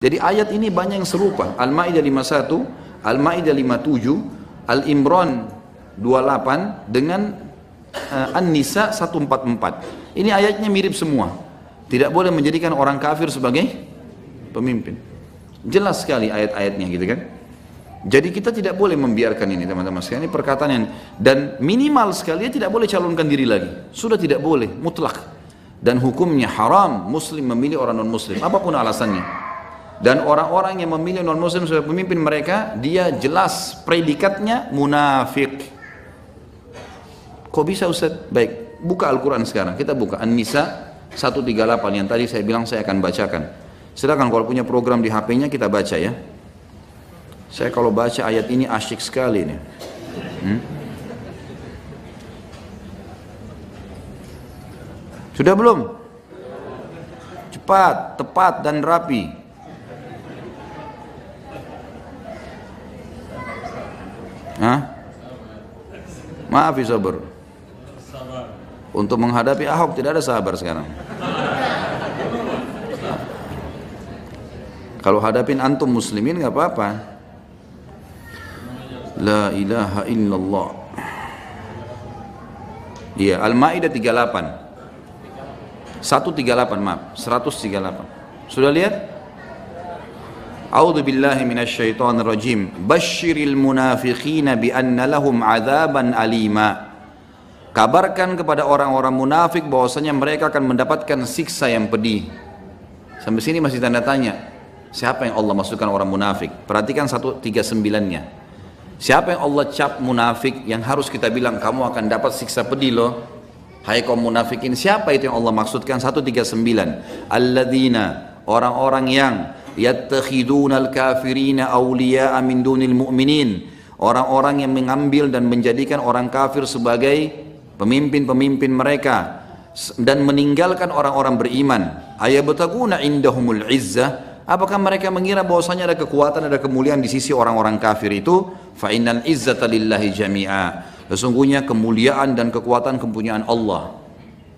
Jadi ayat ini banyak yang serupa. Al-Maidah 51, Al-Maidah 57, Al-Imran 28 dengan An-Nisa 144. Ini ayatnya mirip semua. Tidak boleh menjadikan orang kafir sebagai pemimpin. Jelas sekali ayat-ayatnya gitu kan. Jadi kita tidak boleh membiarkan ini teman-teman sekalian. Ini perkataan yang, dan minimal sekali dia tidak boleh calonkan diri lagi. Sudah tidak boleh, mutlak. Dan hukumnya haram muslim memilih orang non-muslim, apapun alasannya. Dan orang-orang yang memilih non-muslim sebagai pemimpin mereka, dia jelas predikatnya munafik. Kok bisa Ustaz? Baik, buka Al-Quran sekarang. Kita buka An-Nisa 138 yang tadi saya bilang saya akan bacakan. Silakan kalau punya program di HP-nya kita baca ya. Saya kalau baca ayat ini asyik sekali nih. Sudah belum? Cepat, tepat dan rapi. Hah? Maaf ya sabar. Untuk menghadapi Ahok tidak ada sabar sekarang. Kalau hadapin antum muslimin nggak apa-apa. La ilaha illallah. Iya, Al-Maidah 38. 138 maaf, 138. Sudah lihat? A'udzu billahi minasyaitonir rajim. Basyiril munafiqina bi anna lahum 'adzaban alima. Kabarkan kepada orang-orang munafik bahwasanya mereka akan mendapatkan siksa yang pedih. Sampai sini masih tanda tanya. Siapa yang Allah masukkan orang munafik? Perhatikan 139-nya. Siapa yang Allah cap munafik yang harus kita bilang kamu akan dapat siksa pedih loh? Hai kaum munafikin, siapa itu yang Allah maksudkan? 139. Alladzina, orang-orang yang yattakhidunal kafirina awliya'a min dunil mu'minin. Orang-orang yang mengambil dan menjadikan orang kafir sebagai pemimpin-pemimpin mereka dan meninggalkan orang-orang beriman. Ayabtaguna indahumul izzah. Apakah mereka mengira bahwasanya ada kekuatan, ada kemuliaan di sisi orang-orang kafir itu? Fa innal izzata lillahi jami'a. Sesungguhnya kemuliaan dan kekuatan kepunyaan Allah.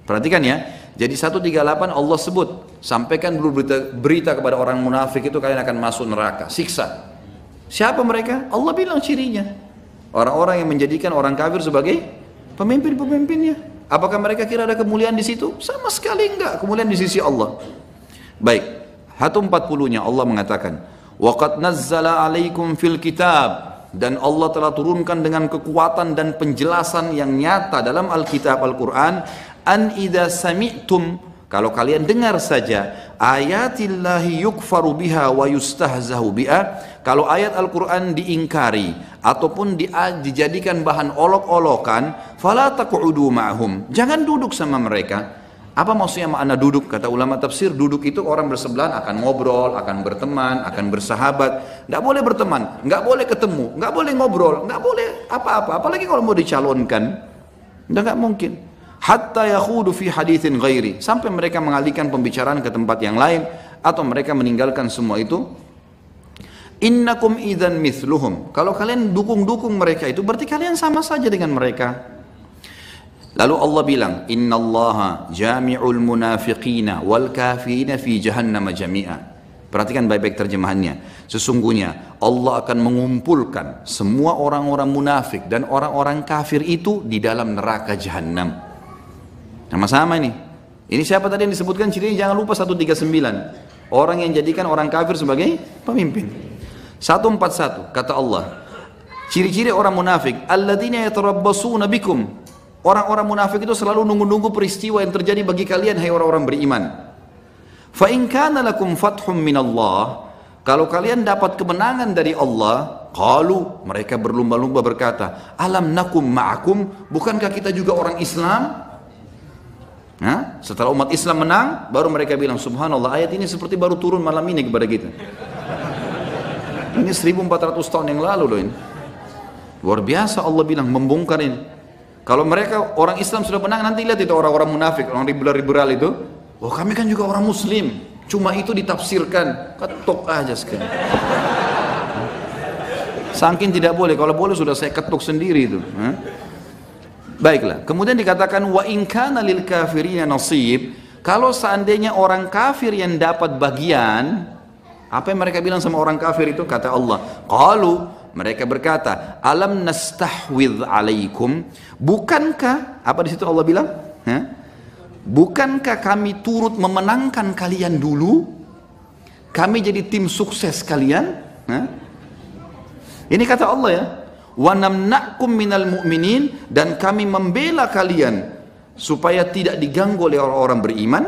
Perhatikan ya. Jadi 138 Allah sebut, sampaikan dulu berita kepada orang munafik itu kalian akan masuk neraka, siksa. Siapa mereka? Allah bilang cirinya. Orang-orang yang menjadikan orang kafir sebagai pemimpin-pemimpinnya. Apakah mereka kira ada kemuliaan di situ? Sama sekali enggak, kemuliaan di sisi Allah. Baik. 140-nya Allah mengatakan, "Waqad nazzala 'alaikum fil kitab." Dan Allah telah turunkan dengan kekuatan dan penjelasan yang nyata dalam Alkitab Al-Quran, an idza sami'tum, kalau kalian dengar saja ayatillahi yukfaru biha wa yustahzahu biha, kalau ayat Al-Quran diingkari ataupun dijadikan bahan olok-olokan, fala taq'udu ma'hum, jangan duduk sama mereka. Apa maksudnya makna duduk? Kata ulama tafsir, duduk itu orang bersebelahan akan ngobrol, akan berteman, akan bersahabat. Nggak boleh berteman, nggak boleh ketemu, nggak boleh ngobrol, nggak boleh apa-apa. Apalagi kalau mau dicalonkan, nggak mungkin. Hatta yakhudu fi haditsin ghairi, sampai mereka mengalihkan pembicaraan ke tempat yang lain atau mereka meninggalkan semua itu. Innakum idzan mithluhum, kalau kalian dukung mereka itu berarti kalian sama saja dengan mereka. Lalu Allah bilang, innallaha jami'ul munafiqina wal kafirina fi jahannam jami'a. Perhatikan baik-baik terjemahannya. Sesungguhnya Allah akan mengumpulkan semua orang-orang munafik dan orang-orang kafir itu di dalam neraka jahannam. Sama-sama ini. Ini siapa tadi yang disebutkan cirinya? Jangan lupa 139. Orang yang jadikan orang kafir sebagai pemimpin. 141 kata Allah. Ciri-ciri orang munafik, alladzina yatarabbasuna bikum. Orang-orang munafik itu selalu nunggu-nunggu peristiwa yang terjadi bagi kalian, hai orang-orang beriman. Fa in kana lakum fathum minallah, kalau kalian dapat kemenangan dari Allah, qalu, mereka berlumba-lumba berkata, alam nakum ma'akum, bukankah kita juga orang Islam? Nah, setelah umat Islam menang, baru mereka bilang, subhanallah, ayat ini seperti baru turun malam ini kepada kita. Ini 1400 tahun yang lalu loh ini. Luar biasa Allah bilang, membongkar ini. Kalau mereka orang Islam sudah menang, nanti lihat itu orang-orang munafik, orang liberal itu, oh kami kan juga orang Muslim, cuma itu ditafsirkan, ketuk aja sekali. Saking tidak boleh, kalau boleh sudah saya ketuk sendiri itu. Baiklah, kemudian dikatakan wa in kana lil kafirina nasib, kalau seandainya orang kafir yang dapat bagian, Apa yang mereka bilang sama orang kafir itu? Kata Allah, qalu, mereka berkata, alam nastahwidh alaikum, bukankah, apa di situ Allah bilang? Bukankah kami turut memenangkan kalian dulu? Kami jadi tim sukses kalian? Ini kata Allah ya, wa namna'kum minal mu'minin, dan kami membela kalian supaya tidak diganggu oleh orang-orang beriman.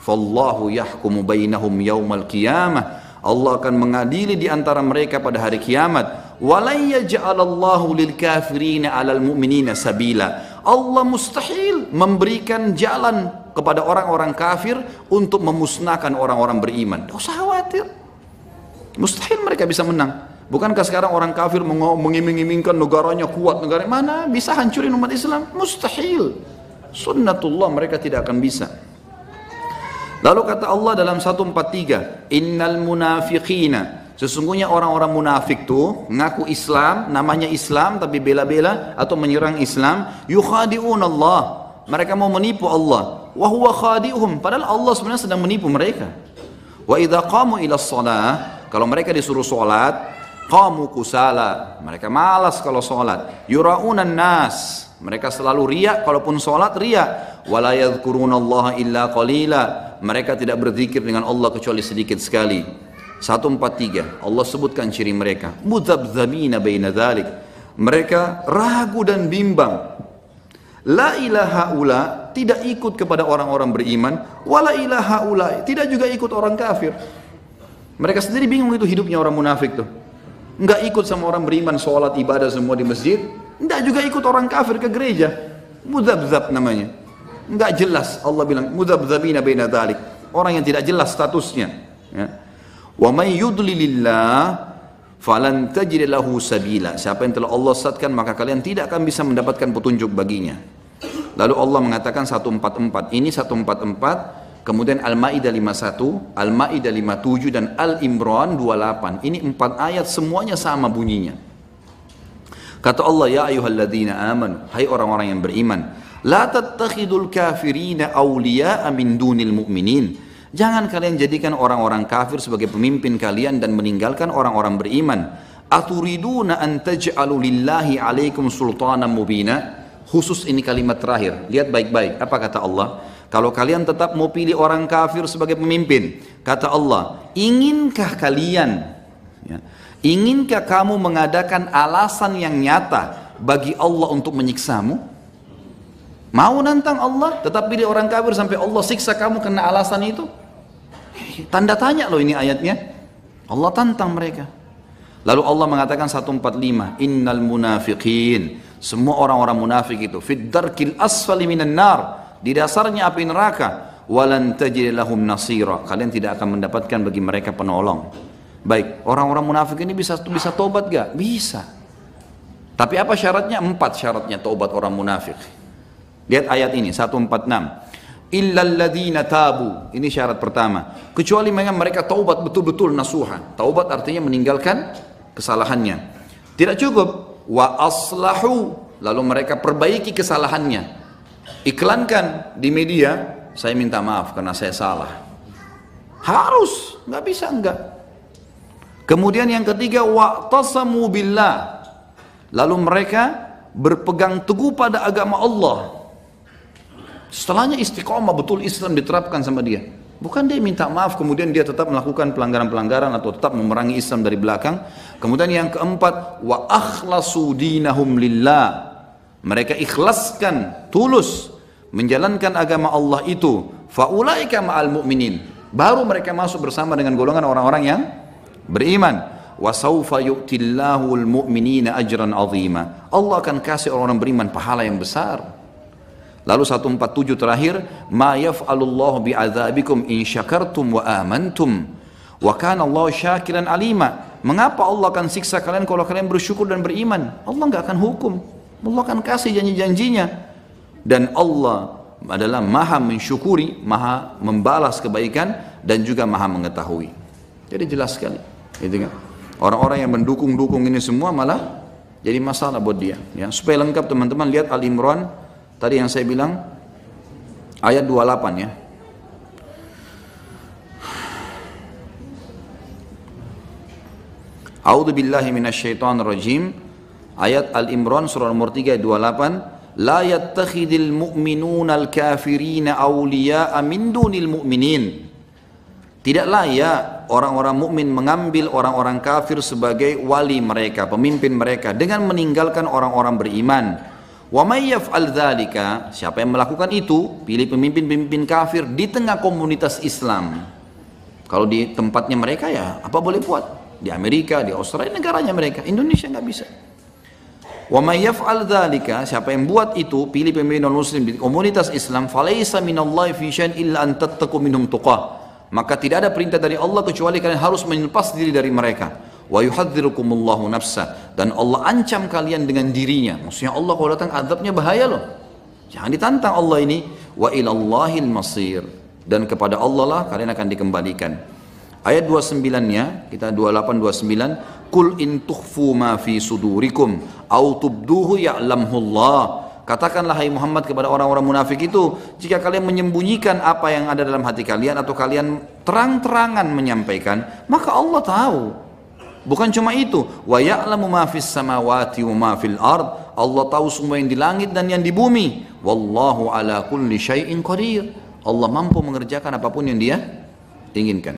Fallahu yahkumu bainahum yaumal qiyamah, Allah akan mengadili di antara mereka pada hari kiamat. Walai yaj'alallahu lil kafirina 'alal mu'minina sabila, Allah mustahil memberikan jalan kepada orang-orang kafir untuk memusnahkan orang-orang beriman. Tidak usah khawatir, mustahil mereka bisa menang. Bukankah sekarang orang kafir mengiming-imingkan negaranya kuat, negara mana bisa hancurin umat Islam? Mustahil. Sunnatullah, mereka tidak akan bisa. Lalu kata Allah dalam 143, innal munafiqina, sesungguhnya orang-orang munafik tuh ngaku Islam, namanya Islam tapi bela-bela atau menyerang Islam, yukhadi'un Allah, mereka mau menipu Allah, wa huwa khadi'uhum, padahal Allah sebenarnya sedang menipu mereka. Wa idza qamu ila shalah, kalau mereka disuruh salat, qamu kusala, mereka malas kalau salat, yura'unan nas, mereka selalu riya, kalaupun salat riya, wala yadhkurunallaha illa qalila, mereka tidak berzikir dengan Allah kecuali sedikit sekali. 143, Allah sebutkan ciri mereka, mudzabdzabina baina dzalik, mereka ragu dan bimbang. La ilaha ula, tidak ikut kepada orang-orang beriman, wala ilaha ula, tidak juga ikut orang kafir. Mereka sendiri bingung itu hidupnya orang munafik tuh. Enggak ikut sama orang beriman, sholat ibadah semua di masjid, enggak juga ikut orang kafir ke gereja. Mudzabdzab namanya, enggak jelas. Allah bilang mudzabdzabina baina dzalik, orang yang tidak jelas statusnya ya. Wa may yudlilillah falan tajid lahu sabila, siapa yang telah Allah sesatkan maka kalian tidak akan bisa mendapatkan petunjuk baginya. Lalu Allah mengatakan 144, ini 144, kemudian Al-Maidah 51, Al-Maidah 57 dan Al-Imran 28. Ini 4 ayat semuanya sama bunyinya. Kata Allah, ya ayyuhalladzina amanu, hai orang-orang yang beriman, la tattakhidul kafirina awliya'a min dunil mu'minin, jangan kalian jadikan orang-orang kafir sebagai pemimpin kalian dan meninggalkan orang-orang beriman. Aturiduna an taj'alu lillahi alaikum sultanan mubina, khusus ini kalimat terakhir, lihat baik-baik apa kata Allah. Kalau kalian tetap mau pilih orang kafir sebagai pemimpin, kata Allah, inginkah kalian ya, inginkah kamu mengadakan alasan yang nyata bagi Allah untuk menyiksamu? Mau nantang Allah tetap pilih orang kafir sampai Allah siksa kamu karena alasan itu? Tanda tanya loh ini ayatnya. Allah tantang mereka. Lalu Allah mengatakan 145, innal munafiqin, semua orang-orang munafik itu fid darkil asfali minan nar, di dasarnya api neraka, walan tajid lahum nasira, kalian tidak akan mendapatkan bagi mereka penolong. Baik, orang-orang munafik ini bisa tobat gak? Bisa. Tapi apa syaratnya? 4 syaratnya tobat orang munafik. Lihat ayat ini 146, illal ladzina tabu, ini syarat pertama, kecuali mereka taubat betul-betul nasuha. Taubat artinya meninggalkan kesalahannya. Tidak cukup, wa aslahu, lalu mereka perbaiki kesalahannya, iklankan di media, saya minta maaf karena saya salah. Harus, nggak bisa enggak. Kemudian yang ketiga, wa'tasamu billah, lalu mereka berpegang teguh pada agama Allah. Setelahnya istiqomah, betul Islam diterapkan sama dia. Bukan dia minta maaf kemudian dia tetap melakukan pelanggaran-pelanggaran atau tetap memerangi Islam dari belakang. Kemudian yang keempat, wa akhlasu dinahum lillah, mereka ikhlaskan, tulus menjalankan agama Allah itu. Faulaika ma'al mu'minin, baru mereka masuk bersama dengan golongan orang-orang yang beriman. Wa sawfa yu'tillahu al-mu'minina ajran 'azima, Allah akan kasih orang-orang beriman pahala yang besar. Lalu 147 terakhir, ma yaf'alullahu bi'adzabikum in syakartum wa amantum wa kana Allah syakiran alima, mengapa Allah akan siksa kalian kalau kalian bersyukur dan beriman? Allah enggak akan hukum, Allah akan kasih janji-janjinya, dan Allah adalah maha mensyukuri, maha membalas kebaikan, dan juga maha mengetahui. Jadi jelas sekali gitu kan. Orang-orang yang mendukung-dukung ini semua malah jadi masalah buat dia ya. Supaya lengkap teman-teman lihat Al-Imran tadi yang saya bilang ayat 28 ya. A'udzu billahi minasyaitonir rajim. Ayat Al-Imran surah nomor 3 ayat 28. La yattakhidul mu'minuna al-kafirina awliya'a min dunil mu'minin. Tidak layak orang-orang mukmin mengambil orang-orang kafir sebagai wali mereka, pemimpin mereka, dengan meninggalkan orang-orang beriman. Wa may yaf'al dzalika, siapa yang melakukan itu, pilih pemimpin-pemimpin kafir di tengah komunitas Islam. Kalau di tempatnya mereka ya apa boleh buat? Di Amerika, di Australia, negaranya mereka. Indonesia nggak bisa. Wa may yaf'al dzalika, siapa yang buat itu, pilih pemimpin non-muslim di komunitas Islam, falaisa minallahi fi syai'in illa an tattaqu minhum tuqah. Maka tidak ada perintah dari Allah kecuali kalian harus menyelepas diri dari mereka. Wa yuhadzirukumullahu nafsa, dan Allah ancam kalian dengan dirinya. Maksudnya Allah kalau datang azabnya bahaya loh. Jangan ditantang Allah ini. Wa ilallahil masir, dan kepada Allah lah kalian akan dikembalikan. Ayat 29-nya, kita 28 29, Kul in tukhfu ma fi sudurikum au tubduhu ya'lamhullah. Katakanlah hai Muhammad kepada orang-orang munafik itu, jika kalian menyembunyikan apa yang ada dalam hati kalian atau kalian terang-terangan menyampaikan, maka Allah tahu. Bukan cuma itu, wa ya'lamu ma fis samawati wa ma fil ard. Allah tahu semua yang di langit dan yang di bumi. Wallahu ala kulli syai'in qadir. Allah mampu mengerjakan apapun yang Dia inginkan.